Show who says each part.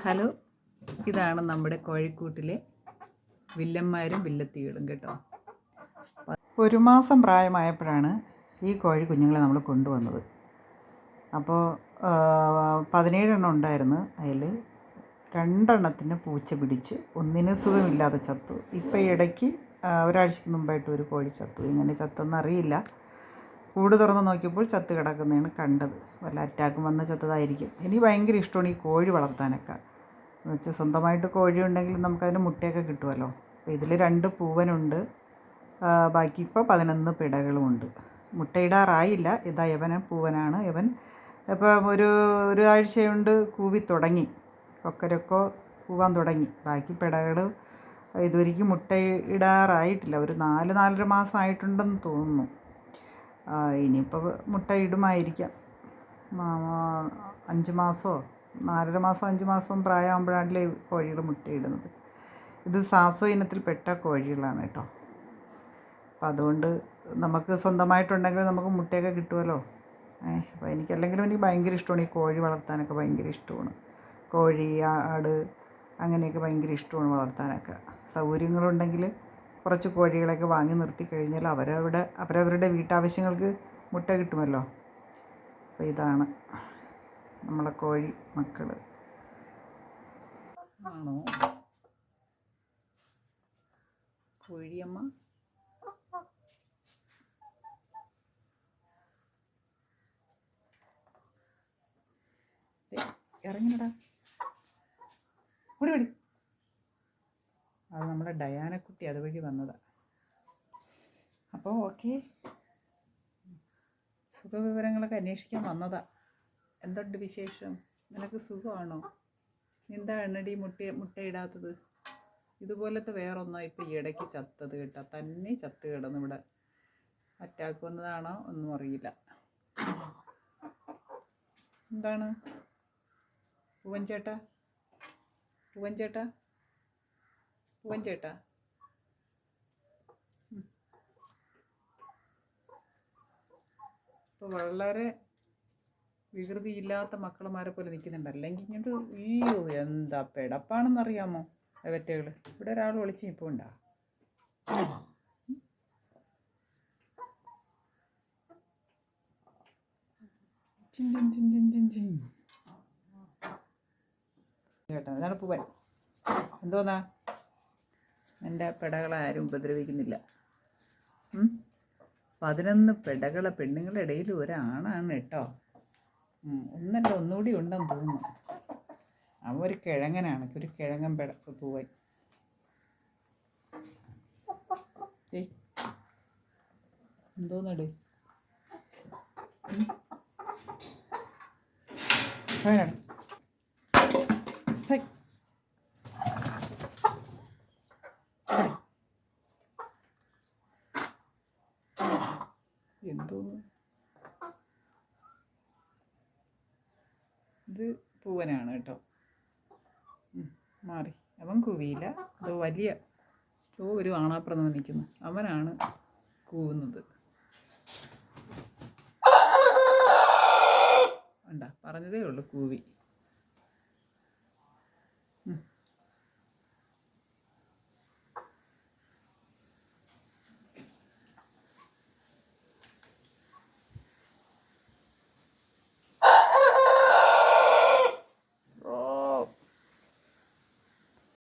Speaker 1: Hello, ഇതാണ് നമ്മുടെ കോഴിക്കൂട്ടിലെ വില്ലന്മാരും വില്ലത്തികളും കേട്ടോ. 1 മാസം പ്രായമായപ്പോഴാണ് ഈ കോഴി കുഞ്ഞുങ്ങളെ നമ്മൾ കൊണ്ടുവന്നത്. അപ്പോൾ 17 എണ്ണം ഉണ്ടായിരുന്നു. അതിൽ 2 എണ്ണത്തിന് പൂച്ച പിടിച്ച്, ഒന്നിന് സുഖമില്ലാതെ ചത്തു. ഇപ്പോൾ ഈ ഇടയ്ക്ക് ഒരാഴ്ചയ്ക്ക് മുമ്പായിട്ട് ഒരു കോഴി ചത്തു. എങ്ങനെ ചത്തെന്നറിയില്ല. കൂട് തുറന്ന് നോക്കിയപ്പോൾ ചത്ത് കിടക്കുന്നതാണ് കണ്ടത്. വല്ല അറ്റാക്കും വന്ന് ചത്തതായിരിക്കും. എനിക്ക് ഭയങ്കര ഇഷ്ടമാണ് ഈ കോഴി വളർത്താനൊക്കെ. എന്ന് വെച്ചാൽ സ്വന്തമായിട്ട് കോഴി ഉണ്ടെങ്കിൽ നമുക്കതിന് മുട്ടയൊക്കെ കിട്ടുമല്ലോ. അപ്പോൾ ഇതിൽ 2 പൂവനുണ്ട്, ബാക്കി ഇപ്പോൾ 11 പിടകളുമുണ്ട്. മുട്ടയിടാറായില്ല. ഇതാ യവൻ പൂവനാണ്. യവൻ ഇപ്പം ഒരാഴ്ച കൊണ്ട് കൂവി തുടങ്ങി, കൊക്കരൊക്കെ കൂവാൻ തുടങ്ങി. ബാക്കി പിടകൾ ഇതുവരെയ്ക്കും മുട്ടയിടാറായിട്ടില്ല. ഒരു 4-4.5 മാസം ആയിട്ടുണ്ടെന്ന് തോന്നുന്നു. ഇനിയിപ്പോൾ മുട്ട ഇടുമായിരിക്കാം. 5 മാസമോ 4.5 മാസം 5 മാസം പ്രായമാകുമ്പോഴാണല്ലേ കോഴികൾ മുട്ടയിടുന്നത്. ഇത് സാസോ ഇനത്തിൽപ്പെട്ട കോഴികളാണ് കേട്ടോ. അപ്പം അതുകൊണ്ട് നമുക്ക് സ്വന്തമായിട്ടുണ്ടെങ്കിൽ നമുക്ക് മുട്ടയൊക്കെ കിട്ടുമല്ലോ. അപ്പോൾ എനിക്കല്ലെങ്കിലും എനിക്ക് ഭയങ്കര ഇഷ്ടമാണ് ഈ കോഴി വളർത്താനൊക്കെ. ഭയങ്കര ഇഷ്ടമാണ് കോഴി, ആട് അങ്ങനെയൊക്കെ ഭയങ്കര ഇഷ്ടമാണ് വളർത്താനൊക്കെ. സൗകര്യങ്ങളുണ്ടെങ്കിൽ കുറച്ച് കോഴികളൊക്കെ വാങ്ങി നിർത്തി കഴിഞ്ഞാൽ അവരവരുടെ വീട്ടാവശ്യങ്ങൾക്ക് മുട്ട കിട്ടുമല്ലോ. അപ്പോൾ ഇതാണ് നമ്മളെ കോഴി മക്കൾ. ആണോ കോഴിയമ്മ? ഇറങ്ങിനടാ, ഓടി. അത് നമ്മുടെ ഡയാനക്കുട്ടി അതുവഴി വന്നതാണ്. അപ്പോൾ ഓക്കെ, സുഖവിവരങ്ങളൊക്കെ അന്വേഷിക്കാൻ വന്നതാ. എന്തുണ്ട് വിശേഷം? നിനക്ക് സുഖമാണോ? എന്താണടി മുട്ടയിടാത്തത്? ഇതുപോലത്തെ വേറൊന്നോ ഇപ്പോൾ ഈ ഇടയ്ക്ക് ചത്തത് കേട്ടോ. തന്നെ ചത്ത് കിടന്നു. ഇവിടെ അറ്റാക്ക് വന്നതാണോ ഒന്നും അറിയില്ല. എന്താണ് പൂവൻ ചേട്ടാ? ഇപ്പോൾ വളരെ വികൃതിയില്ലാത്ത മക്കളമാരെ പോലെ നിൽക്കുന്നുണ്ട്. അല്ലെങ്കിൽ ഇങ്ങോട്ട് അയ്യോ എന്താ പിടപ്പാണെന്നറിയാമോ അവറ്റകൾ. ഇവിടെ ഒരാൾ ഒളിച്ച് ഇപ്പോൾ ഉണ്ടാ. ചേട്ടാ, ഇതാണ് പൂവൻ. എന്തോന്നാ? എൻ്റെ പെടകളെ ആരും ഉപദ്രവിക്കുന്നില്ല. 11 പെടകളെ പെണ്ണുങ്ങളുടെ ഇടയിൽ ഒരാണാണ് കേട്ടോ. ഒന്നല്ല, ഒന്നുകൂടി ഉണ്ടെന്ന് തോന്നുന്നു. അവൻ ഒരു കിഴങ്ങനാണ്, ഒരു കിഴങ്ങൻ പൂവൻ. എന്തോന്നടേ എന്തോന്ന്? ഇത് പൂവനാണ് കേട്ടോ. മാറി, അവൻ കൂവിയില്ല. അത് വലിയ ഒരു ആണാപ്രഥമ നിൽക്കുന്നു, അവനാണ് കൂവുന്നത്. ഉണ്ടാ, പറഞ്ഞതേ ഉള്ളൂ കൂവി.